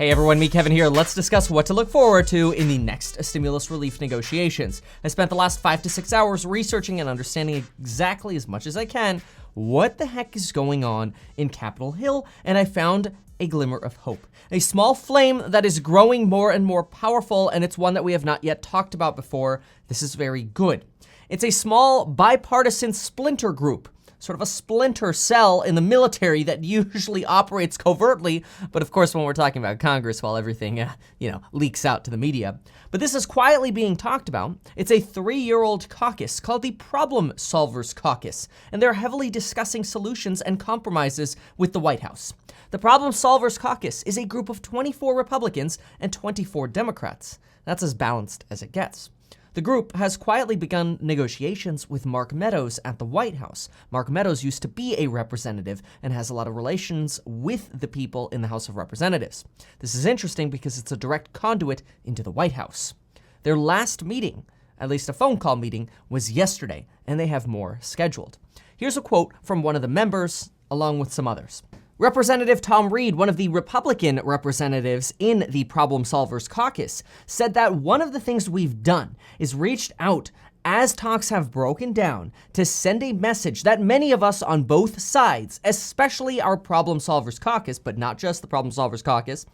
Hey everyone, me Kevin here. Let's discuss what to look forward to in the next stimulus relief negotiations. I spent the last 5 to 6 hours researching and understanding exactly as much as I can what the heck is going on in Capitol Hill, and I found a glimmer of hope. A small flame that is growing more and more powerful, and it's one that we have not yet talked about before. This is very good. It's a small bipartisan splinter group, sort of a splinter cell in the military that usually operates covertly, but of course when we're talking about Congress, well, everything, leaks out to the media. But this is quietly being talked about. It's a 3-year-old caucus called the Problem Solvers Caucus, and they're heavily discussing solutions and compromises with the White House. The Problem Solvers Caucus is a group of 24 Republicans and 24 Democrats. That's as balanced as it gets. The group has quietly begun negotiations with Mark Meadows at the White House. Mark Meadows used to be a representative and has a lot of relations with the people in the House of Representatives. This is interesting because it's a direct conduit into the White House. Their last meeting, at least a phone call meeting, was yesterday, and they have more scheduled. Here's a quote from one of the members, along with some others. Representative Tom Reed, one of the Republican representatives in the Problem Solvers Caucus, said that one of the things we've done is reached out as talks have broken down to send a message that many of us on both sides, especially our Problem Solvers Caucus, but not just the Problem Solvers Caucus,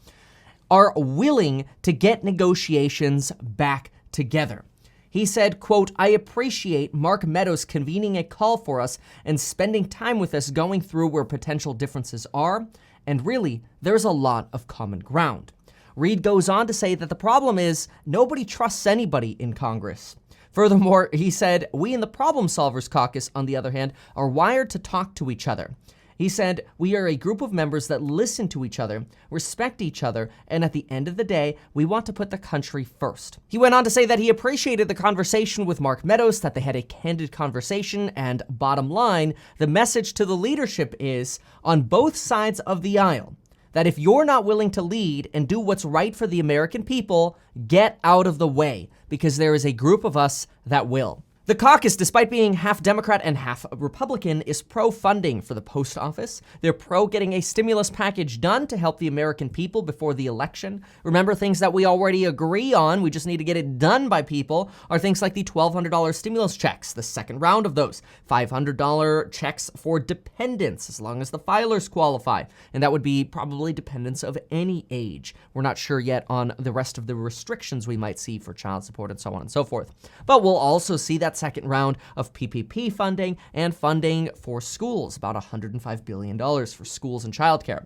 are willing to get negotiations back together. He said, quote, "I appreciate Mark Meadows convening a call for us and spending time with us going through where potential differences are, and really, there's a lot of common ground." Reed goes on to say that the problem is nobody trusts anybody in Congress. Furthermore, he said, "We in the Problem Solvers Caucus, on the other hand, are wired to talk to each other." He said, "We are a group of members that listen to each other, respect each other, and at the end of the day, we want to put the country first." He went on to say that he appreciated the conversation with Mark Meadows, that they had a candid conversation, and bottom line, the message to the leadership is, on both sides of the aisle, that if you're not willing to lead and do what's right for the American people, get out of the way, because there is a group of us that will. The caucus, despite being half Democrat and half Republican, is pro-funding for the post office. They're pro-getting a stimulus package done to help the American people before the election. Remember, things that we already agree on, we just need to get it done by people, are things like the $1,200 stimulus checks, the second round of those, $500 checks for dependents, as long as the filers qualify. And that would be probably dependents of any age. We're not sure yet on the rest of the restrictions we might see for child support and so on and so forth. But we'll also see that second round of PPP funding and funding for schools, about $105 billion for schools and childcare.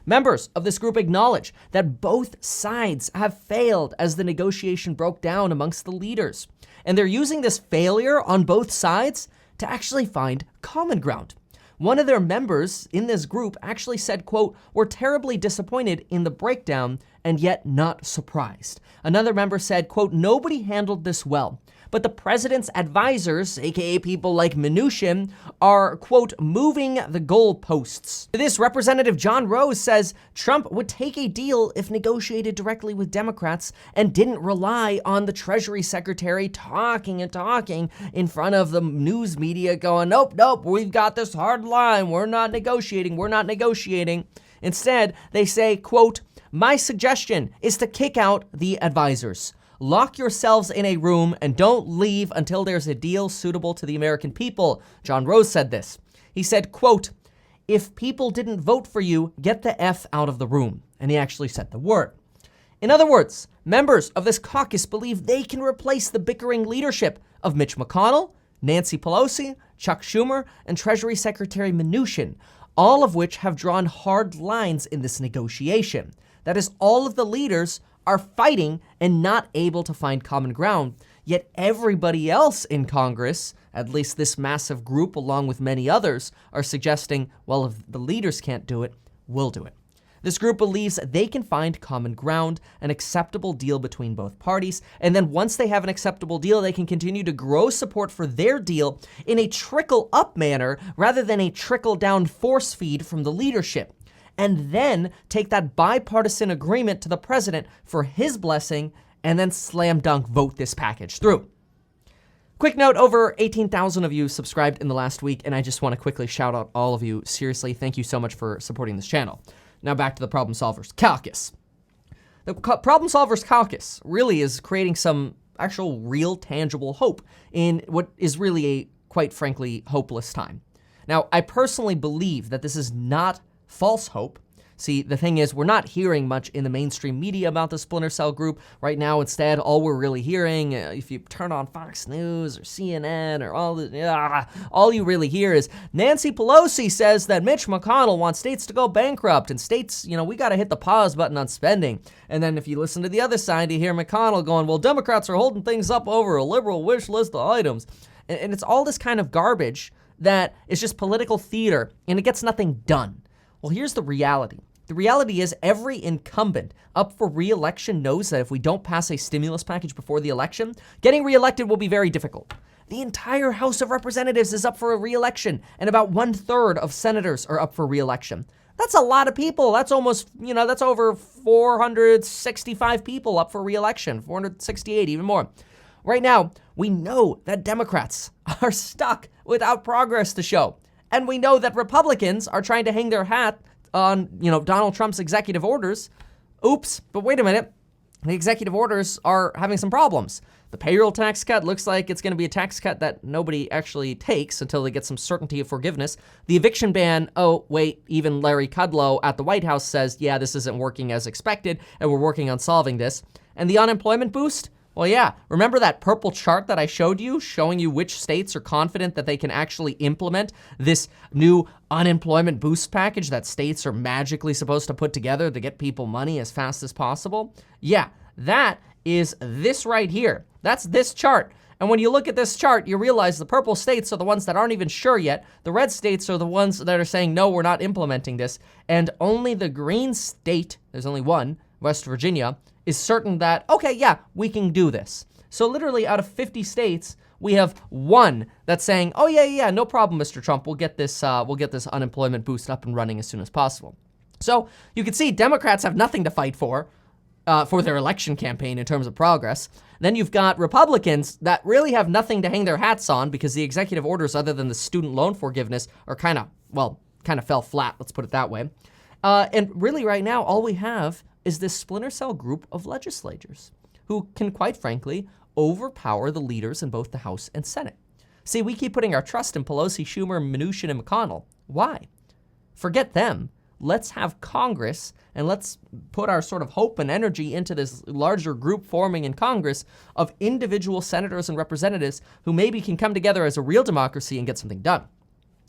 Members of this group acknowledge that both sides have failed as the negotiation broke down amongst the leaders. And they're using this failure on both sides to actually find common ground. One of their members in this group actually said, quote, "We're terribly disappointed in the breakdown and yet not surprised." Another member said, quote, "Nobody handled this well. But the president's advisors, aka people like Mnuchin, are, quote, moving the goalposts." This Representative John Rose says Trump would take a deal if negotiated directly with Democrats and didn't rely on the Treasury Secretary talking and talking in front of the news media going, nope, we've got this hard line. We're not negotiating. Instead, they say, quote, "My suggestion is to kick out the advisors. Lock yourselves in a room and don't leave until there's a deal suitable to the American people." John Rose said this. He said, quote, "If people didn't vote for you, get the F out of the room." And he actually said the word. In other words, members of this caucus believe they can replace the bickering leadership of Mitch McConnell, Nancy Pelosi, Chuck Schumer, and Treasury Secretary Mnuchin, all of which have drawn hard lines in this negotiation. That is, all of the leaders are fighting and not able to find common ground, yet everybody else in Congress, at least this massive group along with many others, are suggesting, well, if the leaders can't do it, we'll do it. This group believes they can find common ground, an acceptable deal between both parties, and then once they have an acceptable deal, they can continue to grow support for their deal in a trickle-up manner rather than a trickle-down force feed from the leadership, and then take that bipartisan agreement to the president for his blessing, and then slam dunk vote this package through. Quick note, over 18,000 of you subscribed in the last week, and I just want to quickly shout out all of you. Seriously, thank you so much for supporting this channel. Now back to the Problem Solvers Caucus. The Problem Solvers Caucus really is creating some actual real tangible hope in what is really a, quite frankly, hopeless time. Now, I personally believe that this is not false hope. See, the thing is, we're not hearing much in the mainstream media about the splinter cell group right now. Instead, all we're really hearing, if you turn on Fox News or CNN or all you really hear is Nancy Pelosi says that Mitch McConnell wants states to go bankrupt, and states, we got to hit the pause button on spending. And then if you listen to the other side, you hear McConnell going, well, Democrats are holding things up over a liberal wish list of items. And it's all this kind of garbage that is just political theater, and it gets nothing done. Well, here's the reality. The reality is every incumbent up for re-election knows that if we don't pass a stimulus package before the election, getting re-elected will be very difficult. The entire House of Representatives is up for a re-election, and about 1/3 of senators are up for re-election. That's a lot of people. That's almost, that's over 465 people up for re-election, 468, even more. Right now, we know that Democrats are stuck without progress to show. And we know that Republicans are trying to hang their hat on, Donald Trump's executive orders. Oops, but wait a minute. The executive orders are having some problems. The payroll tax cut looks like it's going to be a tax cut that nobody actually takes until they get some certainty of forgiveness. The eviction ban, oh, wait, even Larry Kudlow at the White House says, yeah, this isn't working as expected, and we're working on solving this. And the unemployment boost? Well, yeah, remember that purple chart that I showed you, showing you which states are confident that they can actually implement this new unemployment boost package that states are magically supposed to put together to get people money as fast as possible? Yeah, that is this right here. That's this chart. And when you look at this chart, you realize the purple states are the ones that aren't even sure yet. The red states are the ones that are saying, no, we're not implementing this. And only the green state, there's only one, West Virginia, is certain that, okay, yeah, we can do this. So literally out of 50 states, we have one that's saying, oh yeah, no problem, Mr. Trump, we'll get this unemployment boost up and running as soon as possible. So you can see Democrats have nothing to fight for their election campaign in terms of progress. Then you've got Republicans that really have nothing to hang their hats on because the executive orders, other than the student loan forgiveness, are kind of fell flat, let's put it that way. And really right now, all we have is this splinter cell group of legislators who can, quite frankly, overpower the leaders in both the House and Senate. See, we keep putting our trust in Pelosi, Schumer, Mnuchin, and McConnell. Why? Forget them. Let's have Congress, and let's put our sort of hope and energy into this larger group forming in Congress of individual senators and representatives who maybe can come together as a real democracy and get something done.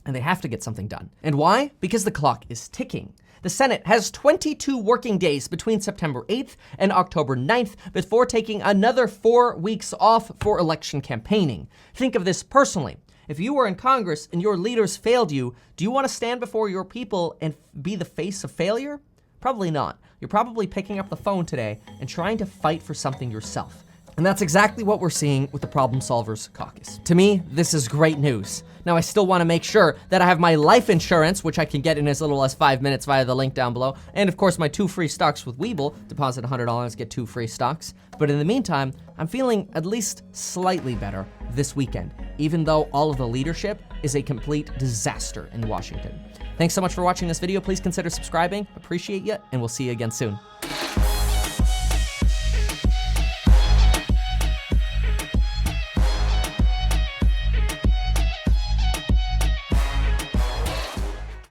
And they have to get something done. And why? Because the clock is ticking. The Senate has 22 working days between September 8th and October 9th before taking another 4 weeks off for election campaigning. Think of this personally. If you were in Congress and your leaders failed you, do you want to stand before your people and be the face of failure? Probably not. You're probably picking up the phone today and trying to fight for something yourself. And that's exactly what we're seeing with the Problem Solvers Caucus. To me, this is great news. Now, I still want to make sure that I have my life insurance, which I can get in as little as 5 minutes via the link down below. And of course, my 2 free stocks with Webull. Deposit $100, get 2 free stocks. But in the meantime, I'm feeling at least slightly better this weekend, even though all of the leadership is a complete disaster in Washington. Thanks so much for watching this video. Please consider subscribing. Appreciate you, and we'll see you again soon.